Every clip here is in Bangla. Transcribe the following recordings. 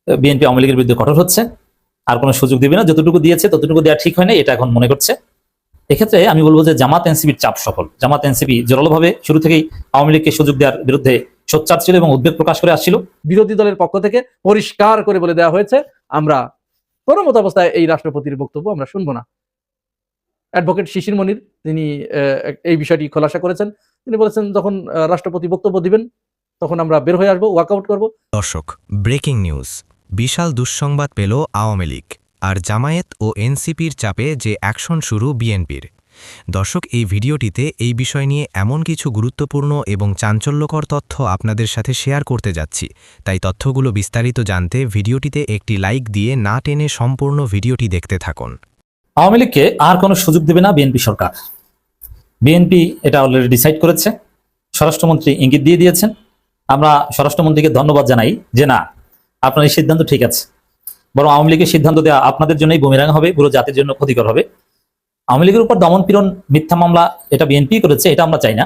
বিএনপি আওয়ামী লীগের বিরুদ্ধে কঠোর হচ্ছে, আর কোনো সুযোগ দিবে না, যতটুকু দিয়েছে ততটুকু দেওয়া ঠিক হয়নি এটা এখন মনে করছে। এক্ষেত্রে আমি বলবো যে জামাত এনসিপির চাপ সফল। জামাত এনসিপি জোরালোভাবে শুরু থেকেই আওয়ামী লীগকে সুযোগ দেওয়ার বিরুদ্ধে সোচ্চার ছিল এবং উদ্বেগ প্রকাশ করে আসছিল। বিরোধী দলের পক্ষ থেকে পরিষ্কার করে বলে দেওয়া হয়েছে, আমরা কোনো মত অবস্থায় এই রাষ্ট্রপতির বক্তব্য আমরা শুনবো না। অ্যাডভোকেট শিশির মনির তিনি এই বিষয়টি খোলাসা করেছেন। তিনি বলেছেন যখন রাষ্ট্রপতি বক্তব্য দিবেন তখন আমরা বের হয়ে আসবো, ওয়াকআউট করবো। দর্শক, ব্রেকিং নিউজ। বিশাল দুঃসংবাদ পেল আওয়ামী লীগ, আর জামায়াত ও এনসিপির চাপে যে অ্যাকশন শুরু বিএনপির। দর্শক, এই ভিডিওটিতে এই বিষয় নিয়ে এমন কিছু গুরুত্বপূর্ণ এবং চাঞ্চল্যকর তথ্য আপনাদের সাথে শেয়ার করতে যাচ্ছি, তাই তথ্যগুলো বিস্তারিত জানতে ভিডিওটিতে একটি লাইক দিয়ে না টেনে সম্পূর্ণ ভিডিওটি দেখতে থাকুন। আওয়ামী লীগকে আর কোনো সুযোগ দেবে না বিএনপি সরকার। বিএনপি এটা অলরেডি ডিসাইড করেছে, স্বরাষ্ট্রমন্ত্রী ইঙ্গিত দিয়ে দিয়েছেন। আমরা স্বরাষ্ট্রমন্ত্রীকে ধন্যবাদ জানাই যে না, আপনার এই সিদ্ধান্ত ঠিক আছে, বরং আওয়ামী লীগের সিদ্ধান্ত দেওয়া আপনাদের জন্যই বুমেরাং হবে, পুরো জাতির জন্য ক্ষতিকর হবে। আওয়ামী লীগের উপর দমন পীড়ন, মিথ্যা মামলা এটা বিএনপি করেছে, এটা আমরা চাই না,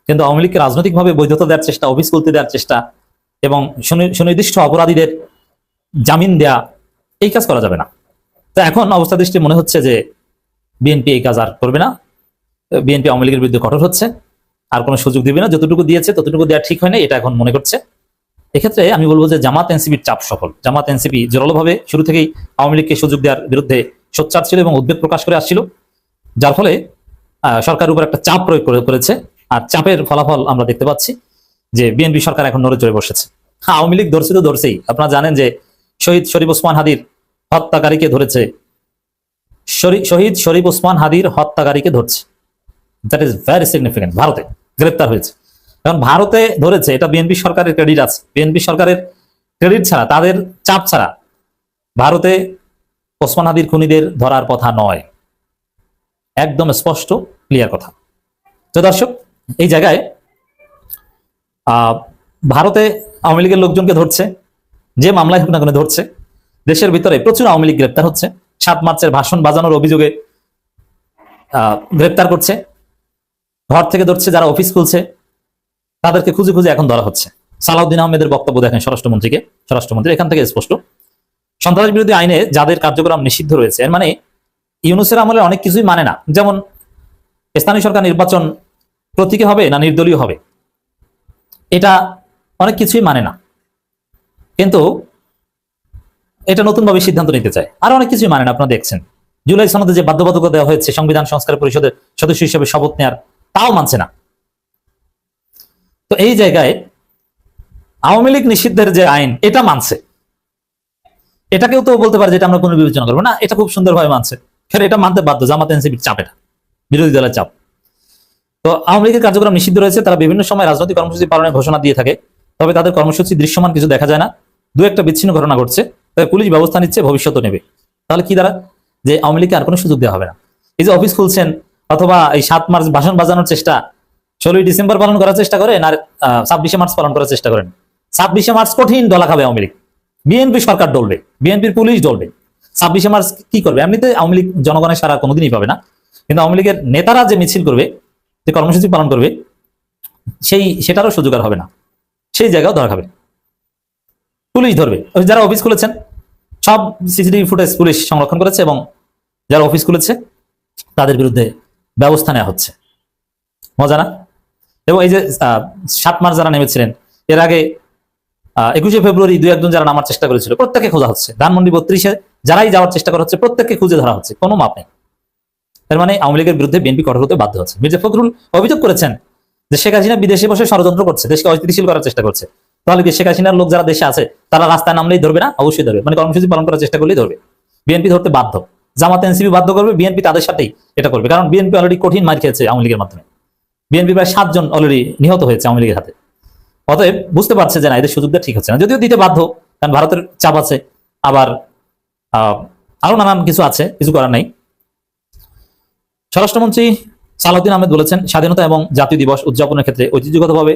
কিন্তু আওয়ামী লীগকে রাজনৈতিকভাবে বৈধতা দেওয়ার চেষ্টা, অফিস খুলতে দেওয়ার চেষ্টা এবং সুনির্দিষ্ট অপরাধীদের জামিন দেয়া, এই কাজ করা যাবে না। তো এখন অবস্থা দৃষ্টি মনে হচ্ছে যে বিএনপি এই কাজ আর করবে না। বিএনপি আওয়ামী লীগের বিরুদ্ধে কঠোর হচ্ছে, আর কোনো সুযোগ দিবে না, যতটুকু দিয়েছে ততটুকু দেওয়া ঠিক হয়নি এটা এখন মনে করছে। এক্ষেত্রে আমি বলবো যে জামাত এনসিপির চাপ সফল। জামাত এনসিপি জোরালোভাবে শুরু থেকেই আওয়ামী লীগকে সুযোগ দেওয়ার বিরুদ্ধে সোচ্চার ছিল এবং উদ্বেগ প্রকাশ করে আসছিল, যার ফলে সরকারের উপর একটা চাপ প্রয়োগ করেছে। আর চাপের ফলাফল আমরা দেখতে পাচ্ছি যে বিএনপি সরকার এখন নড়ে চড়ে বসেছে। হ্যাঁ, আওয়ামী লীগ ধরছে তো ধরছেই। আপনারা জানেন যে শহীদ শরীফ ওসমান হাদির হত্যাকারীকে ধরেছে, শহীদ শরীফ ওসমান হাদির হত্যাকারীকে ধরছে। That is very significant. ভারতে গ্রেপ্তার হয়েছে। এখন ভারতে ধরেছে, এটা বিএনপি সরকারের ক্রেডিট আছে। বিএনপি সরকারের ক্রেডিট ছাড়া, তাদের চাপ ছাড়া ভারতে ওসমান হাদির খুনিদের ধরার কথা নয়, একদম স্পষ্ট ক্লিয়ার কথা। তো দর্শক, এই জায়গায় ভারতে আওয়ামী লীগের লোকজনকে ধরছে, যে মামলায় হোক না কেন ধরছে। দেশের ভিতরে প্রচুর আওয়ামী লীগ গ্রেপ্তার হচ্ছে। 7 মার্চের ভাষণ বাজানোর অভিযোগে গ্রেপ্তার করছে, ঘর থেকে ধরছে, যারা অফিস খুলছে তাদেরকে খুঁজে খুঁজে এখন ধরা হচ্ছে। সালাউদ্দিন আহমেদের বক্তব্য দেখেন স্বরাষ্ট্রমন্ত্রী, এখান থেকে স্পষ্ট সন্ত্রাস বিরোধী আইনে যাদের কার্যক্রম নিষিদ্ধ রয়েছে, এর মানে ইউনূসের আমলে অনেক কিছুই মানে না। যেমন স্থানীয় সরকার নির্বাচন প্রতীকী হবে না নির্দলীয় হবে, এটা অনেক কিছুই মানে না, কিন্তু এটা নতুনভাবে সিদ্ধান্ত নিতে চায়। আর অনেক কিছুই মানে না। আপনারা দেখছেন জুলাই সনদে যে বাধ্যবাধকতা দেওয়া হয়েছে সংবিধান সংস্কার পরিষদের সদস্য হিসেবে শপথ নেয়ার, তাও মানছে না। তো এই জায়গায় আওয়ামী লীগ নিষিদ্ধের যে আইন, এটা মানছে। এটাকেও তো বলতে পারে যে এটা আমরা কোনো বিবেচনা করবো না, এটা খুব সুন্দরভাবে মানছে। ফের এটা মানতে বাধ্য, জামাত এনসিপির চাপ, এটা বিরোধী দলের চাপ। তো আওয়ামী লীগের কার্যক্রম নিষিদ্ধ রয়েছে, তারা বিভিন্ন সময় রাজনৈতিক কর্মসূচি পালনের ঘোষণা দিয়ে থাকে, তবে তাদের কর্মসূচি দৃশ্যমান কিছু দেখা যায় না। দু একটা বিচ্ছিন্ন ঘটনা ঘটছে, তবে পুলিশ ব্যবস্থা নিচ্ছে, ভবিষ্যৎও নেবে। তাহলে কি দ্বারা যে আওয়ামী লীগকে আর কোনো সুযোগ দেওয়া হবে না। এই যে অফিস খুলছেন, অথবা এই 7 মার্চ ভাষণ বাজানোর চেষ্টা, 16ই ডিসেম্বর পালন করার চেষ্টা করেন, আর 26শে মার্চ পালন করার চেষ্টা করেন। 26শে মার্চ কঠিন ডলা খাবে আওয়ামী লীগ, বিএনপি সরকার ডলবে, বিএনপির পুলিশ ডলবে। 26শে মার্চ কি করবে? এমনিতে আওয়ামী লীগ জনগণের সারা কোনোদিনই পাবে না, কিন্তু আওয়ামী লীগের নেতারা যে মিছিল করবে, যে কর্মসূচি পালন করবে, সেটারও সুযোগ আর হবে না। সেই জায়গাও ধরা খাবে, পুলিশ ধরবে। যারা অফিস খুলেছেন সব সিসিটিভি ফুটেজ পুলিশ সংরক্ষণ করেছে, এবং যারা অফিস খুলেছে তাদের বিরুদ্ধে ব্যবস্থা নেওয়া হচ্ছে। মজা না? এবং এই যে 7 মার্চ যারা নেমেছিলেন, এর আগে 21শে ফেব্রুয়ারি 2-1 জন যারা নামার চেষ্টা করেছিল, প্রত্যেককে খোঁজা হচ্ছে। ধানমন্ডি 32-এ যারাই যাওয়ার চেষ্টা করা হচ্ছে, প্রত্যেককে খুঁজে ধরা হচ্ছে, কোনো মাপ নেই। এর মানে আওয়ামী লীগের বিরুদ্ধে বিএনপি কঠোর হতে বাধ্য হচ্ছে। মির্জা ফখরুল অভিযোগ করেছেন যে শেখ হাসিনা বিদেশে বসে ষড়যন্ত্র করছে, দেশকে অস্থিতিশীল করার চেষ্টা করছে। তাহলে কি শেখ হাসিনার লোক যারা দেশে আছে তারা রাস্তায় নামলেই ধরবে না? অবশ্যই ধরবে, মানে কর্মসূচি পালন করার চেষ্টা করলেই ধরবে। বিএনপি ধরতে বাধ্য, জামাত এনসিপি বাধ্য করবে, বিএনপি তাদের সাথেই এটা করবে। কারণ বিএনপি অলরেডি কঠিন মার খেয়েছে আওয়ামী লীগের মাধ্যমে। বিএনপি প্রায় 7 জন অলরেডি নিহত হয়েছে আওয়ামী লীগের হাতে। অতএব বুঝতে পারছে যে না, এদের সুযোগটা ঠিক হচ্ছে না, যদিও দিতে বাধ্য, কারণ ভারতের চাপ আছে, আবার আরো নানান কিছু আছে, কিছু করার নাই। স্বরাষ্ট্রমন্ত্রী সালাউদ্দিন আহমেদ বলেছেন, স্বাধীনতা এবং জাতীয় দিবস উদযাপনের ক্ষেত্রে ঐতিহ্যগতভাবে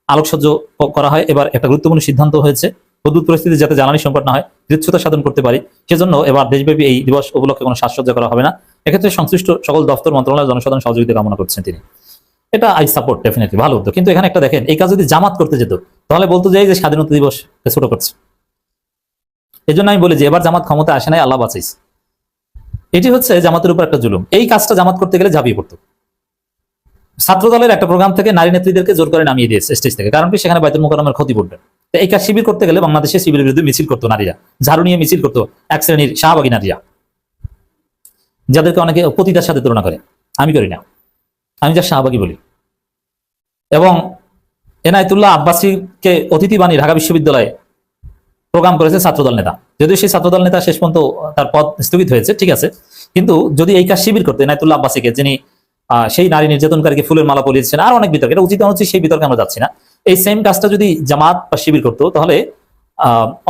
আলোকসজ্জা করা হয়। এবার একটা গুরুত্বপূর্ণ সিদ্ধান্ত হয়েছে, উদ্ভূত পরিস্থিতি যাতে জ্বালানি সংকট না হয়, দৃশ্যতা সাধন করতে পারি, সেজন্য এবার দেশব্যাপী এই দিবস উপলক্ষে কোনো সাজসজ্জা করা হবে না। এক্ষেত্রে সংশ্লিষ্ট সকল দপ্তর, মন্ত্রণালয়, জনসাধারণ সহযোগিতা কামনা করছেন তিনি। এটা আই সাপোর্ট, ডেফিনেটলি ভালো উদ্যোগ। কিন্তু এখানে একটা দেখেন, এই কাজ যদি জামাত করতে যেত, তাহলে বলতো যে এই যে স্বাধীনতা দিবস ছোট করছে। এই জন্য আমি বলি যে এবার জামাত ক্ষমতা আসে নাই, আল্লাহ বাঁচাইস। এটি হচ্ছে জামাতের উপর একটা জুলুম। এই কাজটা জামাত করতে গেলে ঝাঁপিয়ে পড়তো। ছাত্র দলের একটা প্রোগ্রাম থেকে নারী নেত্রীদেরকে জোর করে নামিয়ে দিয়েছে স্টেজ থেকে, কারণ কি সেখানে বাইতুল মোকাররমের ক্ষতি পড়বে। তো এই কাজ শিবির করতে গেলে বাংলাদেশে শিবিরের বিরুদ্ধে মিছিল করতো নারীরা, ঝাড়ু নিয়ে মিছিল করতো এক শ্রেণীর শাহবাগী নারীরা, যাদেরকে অনেকে পতিতার সাথে তুলনা করে। আমি করি না, আমি যা শাহবাগী বলি। এবং এনায়েতুল্লাহ আব্বাসীকে অতিথি বানিয়ে ঢাকা বিশ্ববিদ্যালয়ে প্রোগ্রাম করেছে ছাত্রদল নেতা। যদিও সেই ছাত্রদল নেতা শেষ পর্যন্ত তার পদ স্থগিত হয়েছে, ঠিক আছে, কিন্তু যদি এই কাজ শিবির করতে এনায়েতুল্লাহ আব্বাসীকে, যিনি সেই নারী নির্যাতনকারীকে ফুলের মালা পরিয়েছেন, আর অনেক বিতর্ক, এটা উচিত অনুচিত সেই বিতর্কে আমরা যাচ্ছি না, এই সেম কাজটা যদি জামাত বা শিবির করতো, তাহলে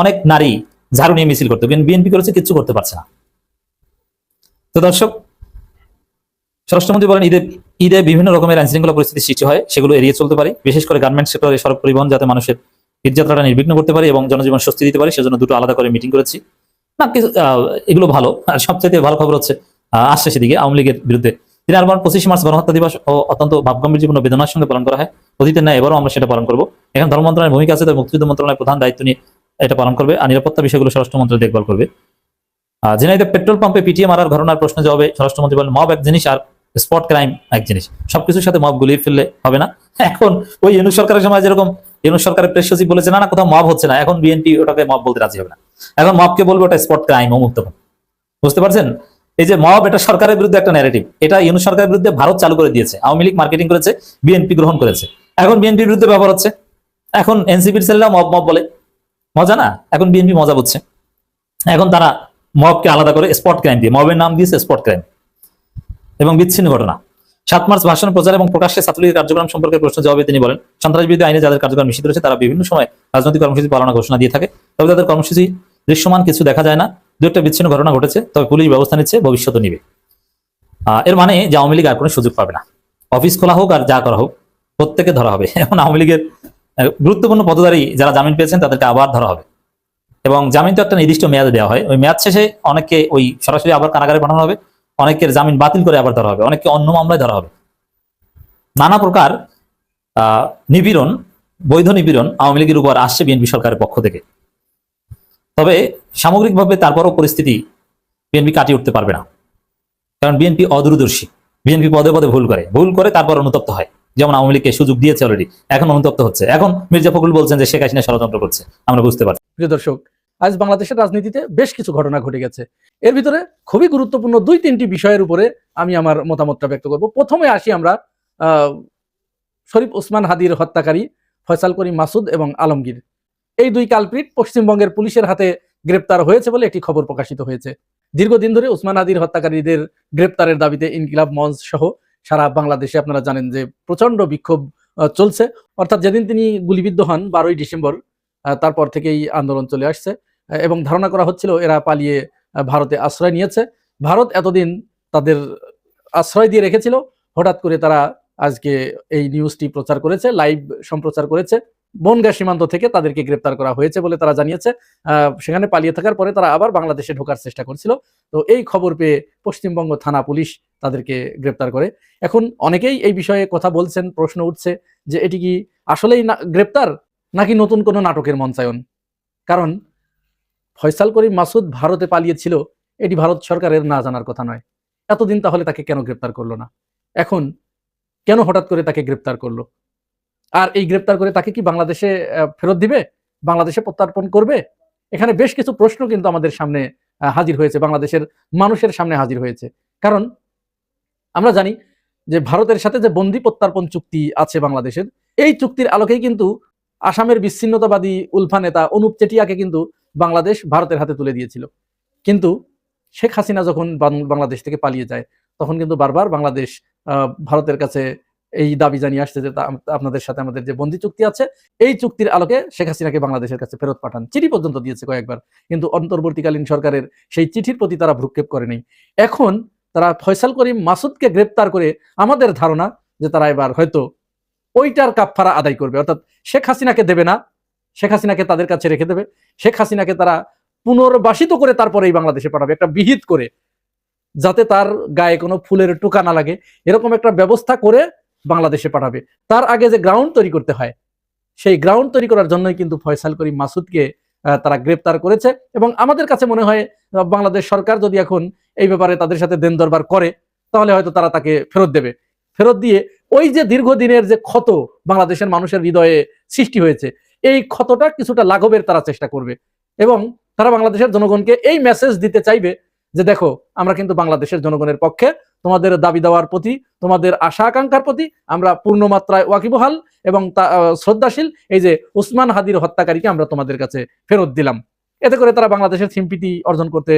অনেক নারী ঝাড়ু নিয়ে মিছিল করতো। কিন্তু বিএনপি করেছে, কিচ্ছু করতে পারছে না। তো দর্শক, স্বরাষ্ট্রমন্ত্রী বলেন ঈদে বিভিন্ন রকমের আইন শৃঙ্খলা পরিস্থিতি সৃষ্টি হয়, সেগুলো এড়িয়ে চলতে পারি, বিশেষ করে গার্মেন্টস সেক্টরে সড়ক পরিবহন যাতে মানুষের ঈদযাত্রাটা নির্বিঘ্ন করতে পারি এবং জনজীবন স্বস্তি দিতে পারি, সেজন্য দুটো আলাদা করে মিটিং করেছি। না এগুলো ভালো। আর সবচেয়ে ভালো খবর হচ্ছে আসছে সেদিকে আওয়ামী লীগের বিরুদ্ধে তিনি আরবার 25 মার্চ গণহত্যা দিবস ও অত্যন্ত ভাবগম্ভীর্যপূর্ণ বেদনার সঙ্গে পালন করা হয়। অতীতের ন্যায় এবারও আমরা সেটা পালন করবো। এখন ধর্ম মন্ত্রণালয়ের ভূমিকা আছে, তাই মুক্তিযুদ্ধ মন্ত্রণালয়ের প্রধান দায়িত্ব নিয়ে এটা পালন করবে, আর নিরাপত্তা বিষয়গুলো স্বরাষ্ট্র মন্ত্রণালয় দেখভাল করবে। ঝিনাইদহে পেট্রোল পাম্পে পিটিএ মারার ঘটনার প্রশ্ন জবাবে স্বরাষ্ট্রমন্ত্রী বলেন, মব এক জিনিস আর স্পট ক্রাইম এক জিনিস, সবকিছুর সাথে মব গুলিয়ে ফেললে হবে না। এখন ওই ইউনূস সরকারের সময় যেরকম ইউনূস সরকারের প্রেস সচিব বলেছে না কোথাও মব হচ্ছে না, এখন বিএনপি ওটাকে মব বলতে রাজি হবে না, এখন মবকে বলবে ওটা স্পট ক্রাইম অমুক্ত। বুঝতে পারছেন? এই যে মব, এটা সরকারের বিরুদ্ধে একটা ন্যারেটিভ, এটা ইউনূস সরকারের বিরুদ্ধে ভারত চালু করে দিয়েছে, আওয়ামী লীগ মার্কেটিং করেছে, বিএনপি গ্রহণ করেছে, এখন বিএনপির বিরুদ্ধে ব্যবহার হচ্ছে। এখন এনসিপির ছেলেরা মব মব বলে, মজা না? এখন বিএনপি মজা বুঝছে, এখন তারা মবকে আলাদা করে স্পট ক্রাইম দিয়ে, মবের নাম দিয়েছে স্পট ক্রাইম এবং বিচ্ছিন্ন ঘটনা। 7 মার্চ ভাষণ প্রচার এবং প্রকাশ্যে ছাত্রলীগের কার্যক্রম সম্পর্কে প্রশ্ন জবাবে তিনি বলেন, সন্ত্রাস বিরোধী আইনে যাদের কার্যক্রম নিষিদ্ধ রয়েছে তারা বিভিন্ন সময় রাজনৈতিক কর্মসূচি পালনের ঘোষণা দিয়ে থাকে, তবে তাদের কর্মসূচি দৃশ্যমান কিছু দেখা যায় না। দু একটা বিচ্ছিন্ন ঘটনা ঘটেছে, তবে পুলিশ ব্যবস্থা নিচ্ছে, ভবিষ্যতে নিবে। এর মানে যে আওয়ামী লীগ আর কোনো সুযোগ পাবে না, অফিস খোলা হোক আর যা করা হোক প্রত্যেকে ধরা হবে। এখন আওয়ামী লীগের গুরুত্বপূর্ণ পদধারী যারা জামিন পেয়েছেন তাদেরকে আবার ধরা হবে, এবং জামিন তো একটা নির্দিষ্ট মেয়াদে দেওয়া হয়, ওই মেয়াদ শেষে অনেককে ওই সরাসরি আবার কারাগারে পাঠানো হবে, অনেকের জামিন বাতিল করে আবার ধরা হবে, অনেককে অন্য মামলায় ধরা হবে। নানা প্রকার নিপীড়ন, বৈধ নিপীড়ন আওয়ামী লীগের উপর আসছে বিএনপি সরকারের পক্ষ থেকে। তবে সামগ্রিকভাবে তারপরও পরিস্থিতি বিএনপি কাটিয়ে উঠতে পারবে না, কারণ বিএনপি অদূরদর্শী, বিএনপি পদে পদে ভুল করে তারপর অনুতপ্ত হয়। যেমন আওয়ামী লীগকে সুযোগ দিয়েছে অলরেডি, এখন অনুতপ্ত হচ্ছে। এখন মির্জা ফখরুল বলছেন যে শেখ হাসিনা ষড়যন্ত্র করছে, আমরা বুঝতে পারছি। প্রিয় দর্শক, আজ বাংলাদেশের রাজনীতিতে বেশ কিছু ঘটনা ঘটে গেছে, এর ভিতরে খুবই গুরুত্বপূর্ণ 2-3টি বিষয়ের উপরে আমি আমার মতামতটা ব্যক্ত করব। প্রথমে আসি আমরা শরীফ ওসমান হাদির হত্যাকারী ফয়সাল করিম মাসুদ এবং আলমগীর, এই দুই কালপ্রিট পশ্চিমবঙ্গের পুলিশের হাতে গ্রেপ্তার হয়েছে বলে একটি খবর প্রকাশিত হয়েছে। দীর্ঘদিন ধরে ওসমান হাদির হত্যাকারীদের গ্রেপ্তারের দাবিতে ইনকিলাব মঞ্চ সহ সারা বাংলাদেশে আপনারা জানেন যে প্রচন্ড বিক্ষোভ চলছে। অর্থাৎ যেদিন তিনি গুলিবিদ্ধ হন 12ই ডিসেম্বর, তারপর থেকেই আন্দোলন চলে আসছে এবং ধারণা করা হচ্ছিল এরা পালিয়ে ভারতে আশ্রয় নিয়েছে। ভারত এতদিন তাদের আশ্রয় দিয়ে রেখেছিল, হঠাৎ করে তারা আজকে এই নিউজটি প্রচার করেছে, লাইভ সম্প্রচার করেছে। বনগাঁ সীমান্ত থেকে তাদেরকে গ্রেপ্তার করা হয়েছে বলে তারা জানিয়েছে। সেখানে পালিয়ে থাকার পরে তারা আবার বাংলাদেশে ঢোকার চেষ্টা করছিল। তো এই খবর পেয়ে পশ্চিমবঙ্গ থানা পুলিশ তাদেরকে গ্রেপ্তার করে। এখন অনেকেই এই বিষয়ে কথা বলছেন, প্রশ্ন উঠছে যে এটি কি আসলেই গ্রেপ্তার নাকি নতুন কোনো নাটকের মঞ্চায়ন? কারণ ফয়সাল করিম মাসুদ ভারতে পালিয়েছিল, এটি ভারত সরকারের না জানার কথা নয়। এতদিন তাহলে তাকে কেন গ্রেপ্তার করলো না? এখন কেন হঠাৎ করে তাকে গ্রেপ্তার করলো? আর এই গ্রেপ্তার করে তাকে কি বাংলাদেশে ফেরত দিবে, বাংলাদেশে প্রত্যার্পণ করবে? এখানে বেশ কিছু প্রশ্ন কিন্তু আমাদের সামনে হাজির হয়েছে, বাংলাদেশের মানুষের সামনে হাজির হয়েছে। কারণ আমরা জানি যে ভারতের সাথে যে বন্দি প্রত্যার্পণ চুক্তি আছে বাংলাদেশের, এই চুক্তির আলোকেই কিন্তু আসামের বিচ্ছিন্নতাবাদী উলফা নেতা অনুপ চেটিয়াকে কিন্তু বাংলাদেশ ভারতের হাতে তুলে দিয়েছিল। কিন্তু শেখ হাসিনা যখন বাংলাদেশ থেকে পালিয়ে যায়, তখন কিন্তু বারবার বাংলাদেশ ভারতের কাছে এই দাবি জানিয়ে আসছে যে আপনাদের সাথে আমাদের যে বন্দি চুক্তি আছে, এই চুক্তির আলোকে শেখ হাসিনাকে বাংলাদেশের কাছে ফেরত পাঠান। চিঠি পর্যন্ত দিয়েছে কয়েকবার, কিন্তু অন্তর্বর্তীকালীন সরকারের সেই চিঠির প্রতি তারা ভ্রুক্ষেপ করে নেই। এখন তারা ফয়সাল করিম মাসুদকে গ্রেপ্তার করে আমাদের ধারণা যে তারা এবার হয়তো ওইটার কাফফারা আদায় করবে, অর্থাৎ শেখ হাসিনাকে দেবে না, শেখ হাসিনাকে তাদের কাছে রেখে দেবে, শেখ হাসিনাকে তারা পুনর্বাসিত করে তারপরে এই বাংলাদেশে পাঠাবে, একটা বিহিত করে, যাতে তার গায়ে কোনো ফুলের টোকা না লাগে, এরকম একটা ব্যবস্থা করে বাংলাদেশে পাঠাবে। তার আগে যে গ্রাউন্ড তৈরি করতে হয়, সেই গ্রাউন্ড তৈরি করার জন্যই কিন্তু ফয়সাল করিম মাসুদকে তারা গ্রেপ্তার করেছে। এবং আমাদের কাছে মনে হয় বাংলাদেশ সরকার যদি এখন এই ব্যাপারে তাদের সাথে দেন দরবার করে, তাহলে হয়তো তারা তাকে ফেরত দেবে। ফেরত দিয়ে ওই যে দীর্ঘদিনের যে ক্ষত বাংলাদেশের মানুষের হৃদয়ে সৃষ্টি হয়েছে, এই ক্ষতটা কিছুটা লাঘবের তারা চেষ্টা করবে। এবং তারা বাংলাদেশের জনগণকে এই মেসেজ দিতে চাইবে যে দেখো, আমরা কিন্তু বাংলাদেশের জনগণের পক্ষে, তোমাদের দাবি দেওয়ার প্রতি, তোমাদের আশা আকাঙ্ক্ষার প্রতি আমরা পূর্ণ মাত্রায় ওয়াকিবহাল এবং শ্রদ্ধাশীল। এই যে উসমান হাদির হত্যাকারীকে আমরা তোমাদের কাছে ফেরত দিলাম। এতে করে তারা বাংলাদেশের সিম্পিতি অর্জন করতে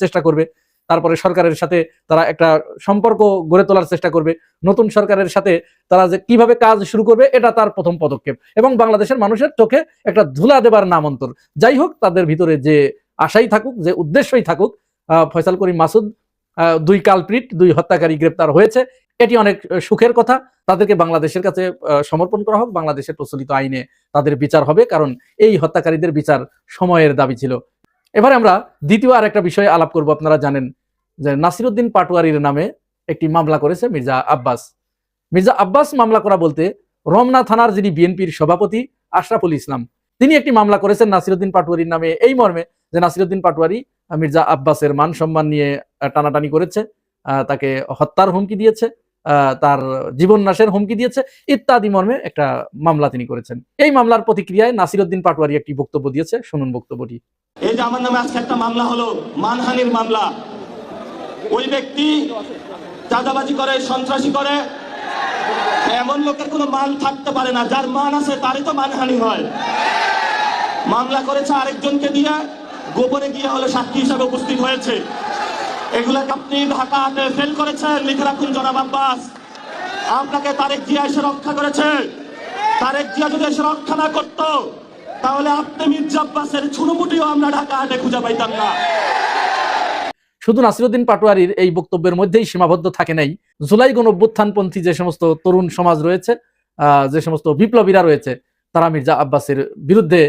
চেষ্টা করবে। তারপরে সরকারের সাথে তারা একটা সম্পর্ক গড়ে তোলার চেষ্টা করবে। নতুন সরকারের সাথে তারা যে কিভাবে কাজ শুরু করবে, এটা তার প্রথম পদক্ষেপ। এবং বাংলাদেশের মানুষের চোখে একটা ধুলা দেবার নামান্তর। যাই হোক, তাদের ভিতরে যে আশাই থাকুক, যে উদ্দেশ্যই থাকুক, ফয়সাল করিম মাসুদ, 2 কালপ্রিট, 2 হত্যাকারী গ্রেপ্তার হয়েছে, এটি অনেক সুখের কথা। তাদেরকে বাংলাদেশের কাছে সমর্পণ করা হোক, বাংলাদেশের প্রচলিত আইনে তাদের বিচার হবে, কারণ এই হত্যাকারীদের বিচার সময়ের দাবি ছিল। এবারে আমরা দ্বিতীয় আর একটা বিষয়ে আলাপ করব। আপনারা জানেন যে নাসিরউদ্দিন পাটোয়ারির নামে একটি মামলা করেছে মির্জা আব্বাস। মির্জা আব্বাস মামলা করা বলতে রমনা থানার যিনি বিএনপির সভাপতি আশরাফুল ইসলাম, তিনি একটি মামলা করেছেন নাসিরউদ্দিন পাটোয়ারির নামে, এই মর্মে যে নাসিরউদ্দিন পাটোয়ারি মির্জা আব্বাসের মান সম্মান নিয়ে টানাটানি করেছে, তাকে হত্যার হুমকি দিয়েছে, তার জীবন নাশের হুমকি দিয়েছে, ইত্যাদি মর্মে একটা মামলা তিনি করেছেন। এই মামলার প্রতিক্রিয়ায় নাসিরউদ্দিন পাটোয়ারি একটি বক্তব্য দিয়েছে, শুনুন বক্তব্যটি। এই যে আমার নামে আজকে একটা মামলা হলো, মানহানির মামলা। ওই ব্যক্তি চাঁদাবাজি করে, সন্ত্রাসী করে, এমন লোকের কোনো মান থাকতে পারে না। যার মান আছে তারই তো মানহানি হয়। মামলা করেছে আরেকজনকে দিয়ে, গোপনে গিয়ে হলো সাক্ষী হিসাবে উপস্থিত হয়েছে। এগুলাকে আপনি ঢাকা হাতে ফেল করেছেন, লিখে রাখুন জনাব আব্বাস। আপনাকে তারেক জিয়া এসে রক্ষা করেছে। তারেক জিয়া যদি এসে রক্ষা না করতো, তাহলে আপনি মির্জা আব্বাসের ছুনোমুটিও আমরা ঢাকা হাটে খুঁজে পাইতাম না। শুধু নাসিরউদ্দিন পাটোয়ারির এই বক্তব্যের মধ্যেই সীমাবদ্ধ থাকে নাই। জুলাই গণঅভ্যুত্থানপন্থী যে সমস্ত তরুণ সমাজ রয়েছে, যে সমস্ত বিপ্লবীরা রয়েছে, তারা মির্জা আব্বাসের বিরুদ্ধে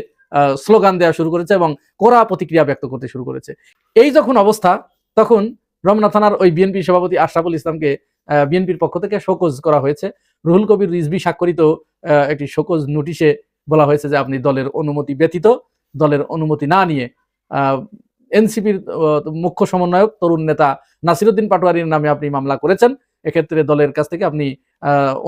স্লোগান দেওয়া শুরু করেছে এবং কড়া প্রতিক্রিয়া ব্যক্ত করতে শুরু করেছে। এই যখন অবস্থা, তখন রমনা থানার ওই বিএনপি সভাপতি আশরাফুল ইসলামকে বিএনপির পক্ষ থেকে শোকজ করা হয়েছে। রুহুল কবির রিজভী স্বাক্ষরিত একটি শোকজ নোটিশে বলা হয়েছে যে আপনি দলের অনুমতি ব্যতীত, দলের অনুমতি না নিয়ে এনসিপির মুখ্য সমন্বয়ক তরুণ নেতা নাসিরউদ্দিন পাটোয়ারির নামে আপনি মামলা করেছেন। এক্ষেত্রে দলের কাছ থেকে আপনি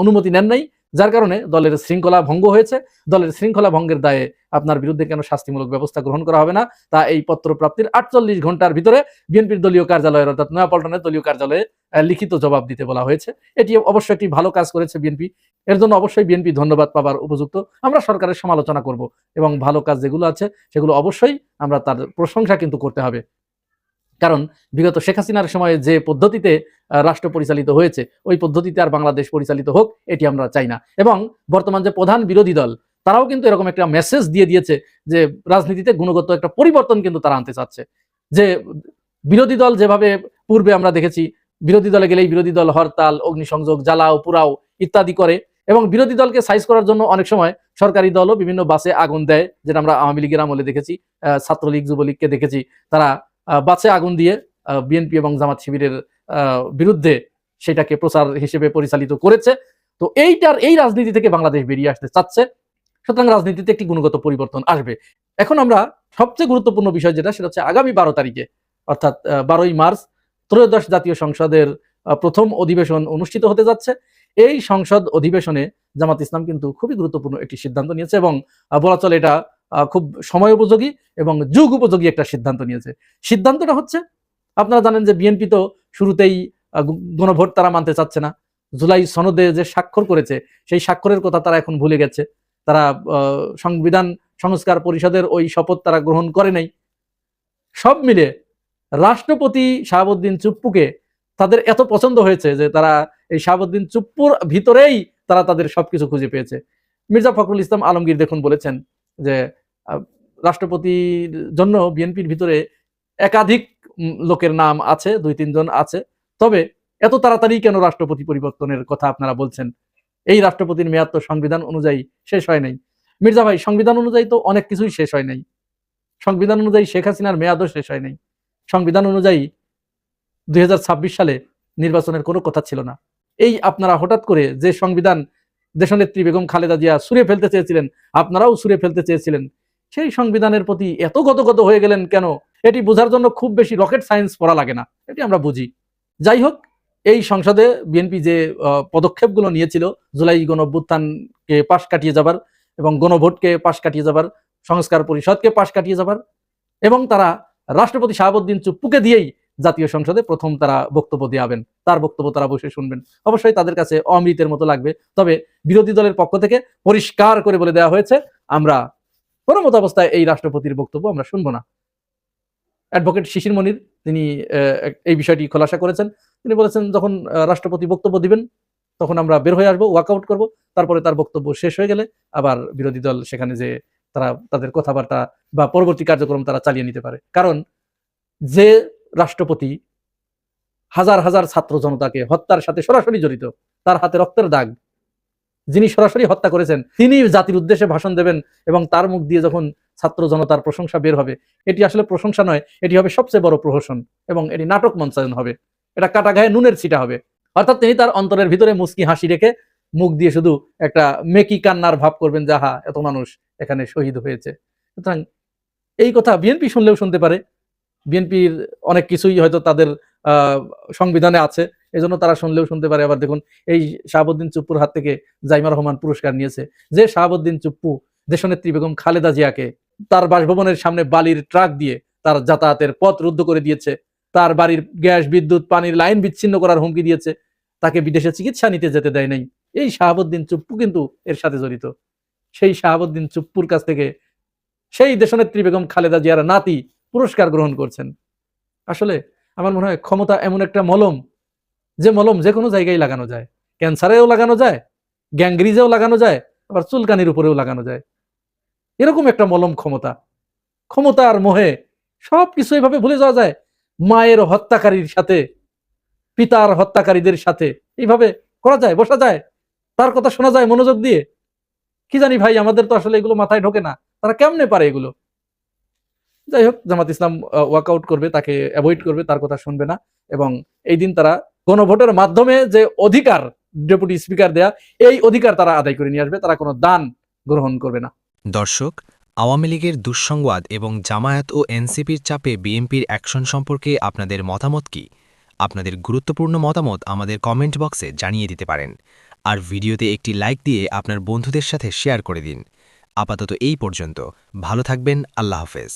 অনুমতি নেন নাই, যার কারণে দলের শৃঙ্খলা ভঙ্গ হয়েছে। দলের শৃঙ্খলা ভঙ্গের দায়ে আপনার বিরুদ্ধে কেন শাস্তিমূলক ব্যবস্থা গ্রহণ করা হবে না, তা এই পত্র প্রাপ্তির 48 ঘন্টার ভিতরে বিএনপির দলীয় কার্যালয়ের, অর্থাৎ নয়াপল্টনের দলীয় কার্যালয়ে লিখিত জবাব দিতে বলা হয়েছে। এটি অবশ্যই একটি ভালো কাজ করেছে বিএনপি। এর জন্য অবশ্যই বিএনপি ধন্যবাদ পাবার উপযুক্ত। আমরা সরকারের সমালোচনা করব এবং ভালো কাজ যেগুলো আছে সেগুলো অবশ্যই আমরা তার প্রশংসা কিন্তু করতে হবে। কারণ বিগত শেখ হাসিনার সময়ে যে পদ্ধতিতে রাষ্ট্র পরিচালিত হয়েছে, ওই পদ্ধতিতে আর বাংলাদেশ পরিচালিত হোক, এটি আমরা চাই না। এবং বর্তমান যে প্রধান বিরোধী দল, তারাও কিন্তু এরকম একটা মেসেজ দিয়ে দিয়েছে যে রাজনীতিতে গুণগত একটা পরিবর্তন কিন্তু তারা আনতে চাচ্ছে। যে বিরোধী দল যেভাবে পূর্বে আমরা দেখেছি, বিরোধী দলে গেলেই বিরোধী দল হরতাল, অগ্নিসংযোগ, জ্বালাও পুরাও ইত্যাদি করে, এবং বিরোধী দলকে সাইজ করার জন্য অনেক সময় সরকারি দলও বিভিন্ন বাসে আগুন দেয়, যেটা আমরা আওয়ামী লীগের আমলে দেখেছি, ছাত্রলীগ যুবলীগকে দেখেছি, তারা বাসে আগুন দিয়ে বিএনপি এবং জামাত শিবিরের বিরুদ্ধে সেটাকে প্রচার হিসেবে পরিচালিত করেছে। তো এই রাজনীতি থেকে বাংলাদেশ বেরিয়ে আসতে চাচ্ছে। সুতরাং রাজনীতিতে একটি গুণগত পরিবর্তন আসবে। এখন আমরা সবচেয়ে গুরুত্বপূর্ণ বিষয় যেটা, সেটা হচ্ছে আগামী 12 তারিখে, অর্থাৎ 12ই মার্চ ত্রয়োদশ জাতীয় সংসদের প্রথম অধিবেশন অনুষ্ঠিত হতে যাচ্ছে। এই সংসদ অধিবেশনে জামাত ইসলাম কিন্তু খুবই গুরুত্বপূর্ণ একটি সিদ্ধান্ত নিয়েছে এবং বলা চলে এটা খুব সময় উপযোগী এবং যুগ উপযোগী একটা সিদ্ধান্ত নিয়েছে। সিদ্ধান্তটা হচ্ছে, আপনারা জানেন যে বিএনপি তো শুরুতেই গণভোট তারা মানতে চাচ্ছে না। জুলাই সনদে যে স্বাক্ষর করেছে, সেই স্বাক্ষরের কথা তারা এখন ভুলে গেছে। তারা সংবিধান সংস্কার পরিষদের ওই শপথ তারা গ্রহণ করে নাই। সব মিলে রাষ্ট্রপতি শাহাবুদ্দিন চুপ্পুকে তাদের এত পছন্দ হয়েছে যে তারা এই শাহাবুদ্দিন চুপ্পুর ভিতরেই তারা তাদের সবকিছু খুঁজে পেয়েছে। মির্জা ফখরুল ইসলাম আলমগীর দেখুন বলেছেন যে রাষ্ট্রপতির জন্য বিএনপির ভিতরে একাধিক লোকের নাম আছে, 2-3 জন আছে, তবে এত তাড়াতাড়ি কেন রাষ্ট্রপতি পরিবর্তনের কথা আপনারা বলছেন? এই রাষ্ট্রপতির মেয়াদ তো সংবিধান অনুযায়ী শেষ হয় নাই। মির্জা ভাই, সংবিধান অনুযায়ী তো অনেক কিছুই শেষ হয় নাই। সংবিধান অনুযায়ী শেখ হাসিনার মেয়াদও শেষ হয় নাই। সংবিধান অনুযায়ী 2026 সালে নির্বাচনের কোনো কথা ছিল না। এই আপনারা হঠাৎ করে যে সংবিধান দেশনেত্রী বেগম খালেদা জিয়া ছুঁড়ে ফেলতে চেয়েছিলেন, আপনারাও ছুঁড়ে ফেলতে চেয়েছিলেন, সেই সংবিধানের প্রতি এত গদগদ হয়ে গেলেন কেন, এটি বোঝার জন্য খুব বেশি রকেট সায়েন্স পড়া লাগে না, এটি আমরা বুঝি। যাই হোক, এই সংসদে বিএনপি যে পদক্ষেপগুলো নিয়েছিল জুলাই গণঅভ্যুত্থানকে পাশ কাটিয়ে যাবার এবং গণভোটকে পাশ কাটিয়ে যাবার, সংস্কার পরিষদকে পাশ কাটিয়ে যাবার, এবং তারা রাষ্ট্রপতি শাহাবুদ্দিন চুপ্পুকে দিয়েই জাতীয় সংসদে প্রথম তারা বক্তব্য দেওয়াবেন, তার বক্তব্য তারা বসে শুনবেন। অবশ্যই তাদের কাছে অমৃতের মতো লাগবে, তবে বিরোধী দলের পক্ষ থেকে পরিষ্কার করে বলে দেওয়া হয়েছে আমরা কোনো মতো অবস্থায় এই রাষ্ট্রপতির বক্তব্য আমরা শুনবো না। অ্যাডভোকেট শিশির মনির তিনি এই বিষয়টি খোলাসা করেছেন। তিনি বলেছেন যখন রাষ্ট্রপতি বক্তব্য দিবেন তখন আমরা বের হয়ে আসবো, ওয়াকআউট করব, তারপরে তার বক্তব্য শেষ হয়ে গেলে আবার বিরোধী দল সেখানে যে তারা তাদের কথাবার্তা বা পরবর্তী কার্যক্রম তারা চালিয়ে নিতে পারে। কারণ যে রাষ্ট্রপতি হাজার হাজার ছাত্র জনতাকে হত্যার সাথে সরাসরি জড়িত, তার হাতে রক্তের দাগ, যিনি সরাসরি হত্যা করেছেন, তিনি জাতির উদ্দেশ্যে ভাষণ দেবেন এবং তার মুখ দিয়ে যখন ছাত্র জনতার প্রশংসা বের হবে, এটি আসলে প্রশংসা নয়, এটি হবে সবচেয়ে বড় প্রহসন এবং এটি নাটক মঞ্চায়ন হবে, এটা কাটা গায়ে নুনের ছিটা হবে। অর্থাৎ তিনি তার অন্তরের ভিতরে মুচকি হাসি রেখে মুখ দিয়ে শুধু একটা মেকি কান্নার ভাব করবেন যে আহা এত মানুষ এখানে শহীদ হয়েছে। সুতরাং এই কথা বিএনপি শুনলেও শুনতে পারে, বিএনপির অনেক কিছুই হয়তো তাদের সংবিধানে আছে, এজন্য তারা শুনলেও শুনতে পারে। আবার দেখুন, এই শাহাবুদ্দিন চুপ্পুর হাত থেকে জাইমা রহমান পুরস্কার নিয়েছে, যে শাহাবুদ্দিন চুপ্পু দেশনেত্রী বেগম খালেদা জিয়াকে তার বাসভবনের সামনে বালির ট্রাক দিয়ে তার যাতায়াতের পথ রুদ্ধ করে দিয়েছে, তার বাড়ির গ্যাস বিদ্যুৎ পানির লাইন বিচ্ছিন্ন করার হুমকি দিয়েছে, তাকে বিদেশে চিকিৎসা নিতে যেতে দেয় নাই, এই শাহাবুদ্দিন চুপ্পু কিন্তু এর সাথে জড়িত। সেই শাহাবুদ্দিন চুপ্পুর কাছ থেকে সেই দেশনেত্রী বেগম খালেদা জিয়ার নাতি পুরস্কার গ্রহণ করছেন। আসলে আমার মনে হয় ক্ষমতা এমন একটা মলম, যে মলম যে কোনো জায়গায় লাগানো যায়, ক্যান্সারেও লাগানো যায়, গ্যাংগ্রিজেও লাগানো যায়, আবার চুলকানির উপরেও লাগানো যায়। এরকম একটা মলম ক্ষমতা। ক্ষমতার মোহে সবকিছু এভাবে ভুলে যাওয়া যায়। মায়ের হত্যাকারীর সাথে, পিতার হত্যাকারীদের সাথে এইভাবে করা যায়, বসা যায়, তার কথা শোনা যায় মনোযোগ দিয়ে। কি জানি ভাই, আমাদের তো আসলে এগুলো মাথায় ঢোকে না, তারা কেমনে পারে এগুলো। যাই হোক, জামাত ইসলাম ওয়াকআউট করবে, তাকে অ্যাভয়েড করবে, তার কথা শুনবে না, এবং এই দিন তারা গণভোটের মাধ্যমে যে অধিকার ডেপুটি স্পিকার দেয়া, এই অধিকার তারা আদায় করে নিয়ে আসবে, তারা কোনো দান গ্রহণ করবে না। দর্শক, আওয়ামী লীগের দুঃসংবাদ এবং জামায়াত ও এনসিপির চাপে বিএনপির অ্যাকশন সম্পর্কে আপনাদের মতামত কি? আপনাদের গুরুত্বপূর্ণ মতামত আমাদের কমেন্ট বক্সে জানিয়ে দিতে পারেন। আর ভিডিওতে একটি লাইক দিয়ে আপনার বন্ধুদের সাথে শেয়ার করে দিন। আপাতত এই পর্যন্ত, ভালো থাকবেন, আল্লাহ হাফেজ।